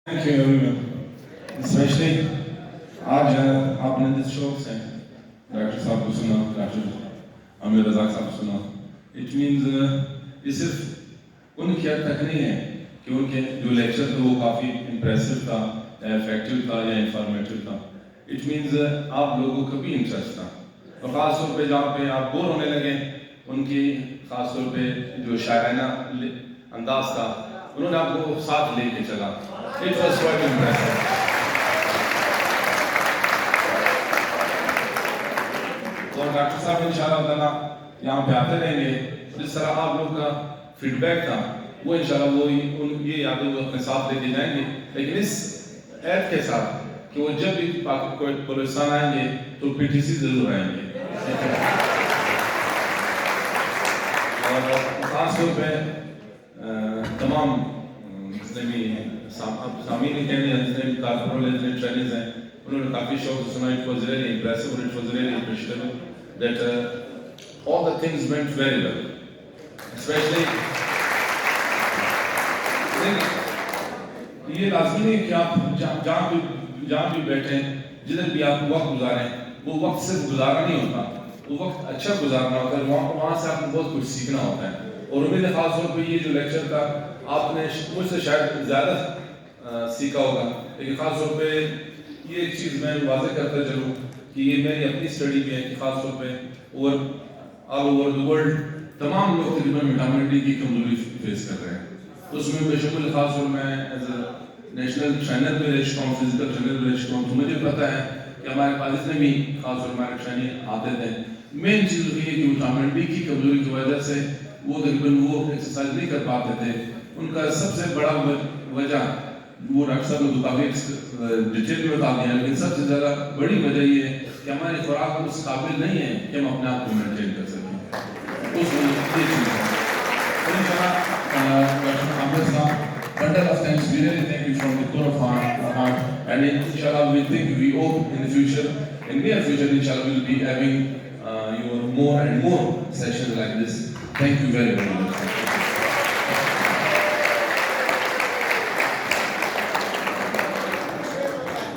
Thank you everyone. Especially आज आपने जिस शौक से डॉक्टर साहब को सुना, डॉक्टर आमिर रज़ाक साहब को सुना, इट मीन्स ये सिर्फ उनकी हद तक नहीं है कि उनके जो लेक्चर था वो काफ़ी इम्प्रेसिव था या इफेक्टिव था या इंफॉर्मेटिव था. इट मीन्स आप लोगों को भी इंटरेस्ट था और ख़ास तौर पे जहाँ पे आप बोर होने लगे उनकी ख़ास तौर पे जो शायराना अंदाज था उन्होंने आपको साथ लेके चला. It was quite impressive. और डॉक्टर साहब इंशाल्लाह ताला यहाँ पे आते रहेंगे. जिस तरह आप लोग का फीडबैक था वो इंशाल्लाह वो ये यादें वो अपने साथ लेके जाएंगे, लेकिन इस ऐड के साथ कि वो जब भी पाकिस्तान आएंगे तो पीटीसी जरूर आएंगे. और खास तौर पे तमाम जितने भी सामीन कहने जितने भी कारकुन जितने ट्रेनर्स हैं उन्होंने काफ़ी शौक से सुना. It was really impressive and it was really appreciable that all the things went very well. Especially ये लाज़मी नहीं कि आप जहाँ भी बैठे जिधर भी आप वक्त गुजारें वो वक्त सिर्फ गुजारा नहीं होता, वो वक्त अच्छा गुजारना होता है. वहाँ से आपको बहुत कुछ सीखना होता है. और उम्मीद है खास तौर पे ये जो लेक्चर था आपने मुझसे शायद ज़्यादा सीखा होगा, लेकिन ख़ास तौर पे ये एक चीज़ मैं वाज़ेह करता चलूँ कि ये मेरी अपनी स्टडी भी है कि ख़ास तौर पे ऑल ओवर द वर्ल्ड तमाम लोग तकरीबन विटामिन डी की कमजोरी फेस कर रहे हैं. तो उसमें बेशुमार ख़ास तौर मैं एज ए नेशनल ट्रेनर भी रह चुका हूँ, फिजिकल ट्रेनर भी रह चुका हूँ, तो मुझे पता है कि हमारे पास जितने भी ख़ास तौर हमारे ट्रेनिंग आते थे मेन चीज़ ये है कि विटामिन डी की कमजोरी की वजह से वो तकरीबन वो एक्सरसाइज नहीं कर पाते थे. उनका सबसे बड़ा वजह वो डॉक्टर साहब ने काफ़ी डिटेल में बता दिया, लेकिन सबसे ज़्यादा बड़ी वजह ये है कि हमारी खुराक उस काबिल नहीं है कि हम अपने आप को मेंटेन कर सकें. उस ये चीज़ है. डॉक्टर आमिर साहब, bundle of thanks. We really thank you from the core of our heart, and inshallah we hope in the future, in near future, inshallah we'll be having your more and more sessions like this. Thank you very much.